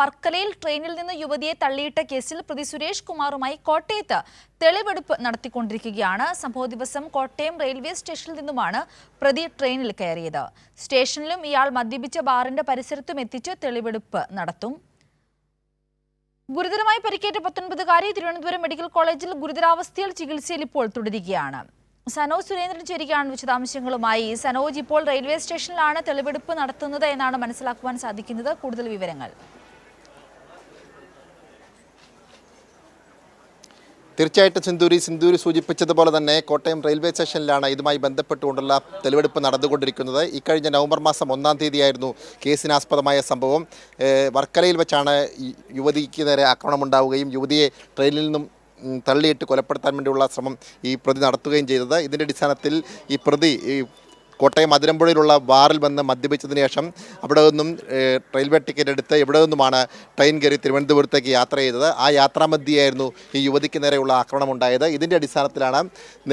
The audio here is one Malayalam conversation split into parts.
വർക്കലയിൽ ട്രെയിനിൽ നിന്ന് യുവതിയെ തള്ളിയിട്ട കേസിൽ പ്രതി സുരേഷ് കുമാറുമായി കോട്ടയത്ത് തെളിവെടുപ്പ് നടത്തിക്കൊണ്ടിരിക്കുകയാണ്. സംഭവ ദിവസം കോട്ടയം റെയിൽവേ സ്റ്റേഷനിൽ നിന്നുമാണ് പ്രതി ട്രെയിനിൽ കയറിയത്. സ്റ്റേഷനിലും ഇയാൾ മദ്യപിച്ച ബാറിന്റെ പരിസരത്തും എത്തിച്ച് തെളിവെടുപ്പ് നടത്തും. ഗുരുതരമായി പരിക്കേറ്റ 19-കാരി തിരുവനന്തപുരം മെഡിക്കൽ കോളേജിൽ ഗുരുതരാവസ്ഥയിൽ ചികിത്സയിൽ ഇപ്പോൾ തുടരുകയാണ്. സനോജ് സുരേന്ദ്രൻ ചേരുകയാണ് വിശദാംശങ്ങളുമായി. സനോജ്, ഇപ്പോൾ റെയിൽവേ സ്റ്റേഷനിലാണ് തെളിവെടുപ്പ് നടത്തുന്നത് എന്നാണ് മനസ്സിലാക്കുവാൻ സാധിക്കുന്നത്. കൂടുതൽ വിവരങ്ങൾ. തീർച്ചയായിട്ടും സിന്ധൂരി സൂചിപ്പിച്ചതുപോലെ തന്നെ കോട്ടയം റെയിൽവേ സ്റ്റേഷനിലാണ് ഇതുമായി ബന്ധപ്പെട്ടുകൊണ്ടുള്ള തെളിവെടുപ്പ് നടന്നുകൊണ്ടിരിക്കുന്നത്. ഇക്കഴിഞ്ഞ നവംബർ മാസം 1-ാം തീയതിയായിരുന്നു കേസിനാസ്പദമായ സംഭവം. വർക്കലയിൽ വെച്ചാണ് യുവതിക്ക് നേരെ ആക്രമണമുണ്ടാവുകയും യുവതിയെ ട്രെയിനിൽ നിന്നും തള്ളിയിട്ട് കൊലപ്പെടുത്താൻ വേണ്ടിയുള്ള ശ്രമം ഈ പ്രതി നടത്തുകയും ചെയ്തത്. ഇതിൻ്റെ അടിസ്ഥാനത്തിൽ ഈ പ്രതി കോട്ടയം അതിരമ്പുഴയിലുള്ള ബാറിൽ വന്ന് മദ്യപിച്ചതിന് ശേഷം അവിടെ നിന്നും റെയിൽവേ ടിക്കറ്റ് എടുത്ത് ഇവിടെ നിന്നുമാണ് ട്രെയിൻ കയറി തിരുവനന്തപുരത്തേക്ക് യാത്ര ചെയ്തത്. ആ യാത്രാമധ്യയായിരുന്നു ഈ യുവതിക്ക് നേരെയുള്ള ആക്രമണം ഉണ്ടായത്. ഇതിൻ്റെ അടിസ്ഥാനത്തിലാണ്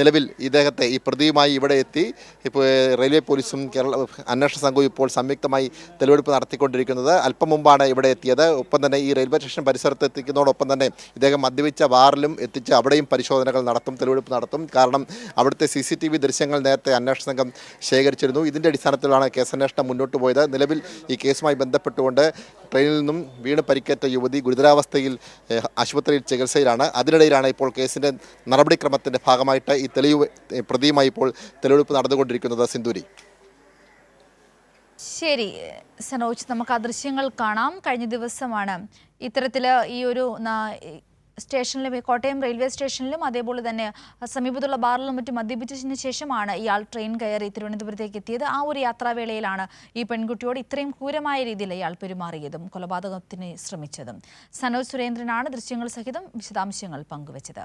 നിലവിൽ ഇദ്ദേഹത്തെ ഈ പ്രതിയുമായി ഇവിടെ എത്തി ഇപ്പോൾ റെയിൽവേ പോലീസും കേരള അന്വേഷണ സംഘവും ഇപ്പോൾ സംയുക്തമായി തെളിവെടുപ്പ് നടത്തിക്കൊണ്ടിരിക്കുന്നത്. അല്പം മുമ്പാണ് ഇവിടെ എത്തിയത്. ഒപ്പം തന്നെ ഈ റെയിൽവേ സ്റ്റേഷൻ പരിസരത്ത് എത്തിക്കുന്നതോടൊപ്പം തന്നെ ഇദ്ദേഹം മദ്യപിച്ച ബാറിലും എത്തിച്ച് അവിടെയും പരിശോധനകൾ നടത്തും, തെളിവെടുപ്പ് നടത്തും. കാരണം അവിടുത്തെ CCTV ദൃശ്യങ്ങൾ നേരത്തെ അന്വേഷണ സംഘം ശേഖരിച്ചിരുന്നു. ഇതിൻ്റെ അടിസ്ഥാനത്തിലാണ് കേസന്വേഷണം മുന്നോട്ട് പോയത്. നിലവിൽ ഈ കേസുമായി ബന്ധപ്പെട്ടുകൊണ്ട് ട്രെയിനിൽ നിന്നും വീണ് പരിക്കേറ്റ യുവതി ഗുരുതരാവസ്ഥയിൽ ആശുപത്രിയിൽ ചികിത്സയിലാണ്. അതിനിടയിലാണ് ഇപ്പോൾ കേസിൻ്റെ നടപടിക്രമത്തിൻ്റെ ഭാഗമായിട്ട് ഈ പ്രതിയുമായി ഇപ്പോൾ തെളിവെടുപ്പ് നടന്നുകൊണ്ടിരിക്കുന്നത്. സിന്ധൂരി. ശരി സനോജ്, നമുക്ക് ആ ദൃശ്യങ്ങൾ കാണാം. കഴിഞ്ഞ ദിവസമാണ് ഇത്തരത്തിൽ ഈ ഒരു സ്റ്റേഷനിലും കോട്ടയം റെയിൽവേ സ്റ്റേഷനിലും അതേപോലെ തന്നെ സമീപത്തുള്ള ബാറിലും മറ്റും മദ്യപിച്ചതിന് ശേഷമാണ് ഇയാൾ ട്രെയിൻ കയറി തിരുവനന്തപുരത്തേക്ക് എത്തിയത്. ആ ഒരു യാത്രാവേളയിലാണ് ഈ പെൺകുട്ടിയോട് ഇത്രയും ക്രൂരമായ രീതിയിൽ ഇയാൾ പെരുമാറിയതും കൊലപാതകത്തിന് ശ്രമിച്ചതും. സനോജ് സുരേന്ദ്രനാണ് ദൃശ്യങ്ങൾ സഹിതം വിശദാംശങ്ങൾ പങ്കുവച്ചത്.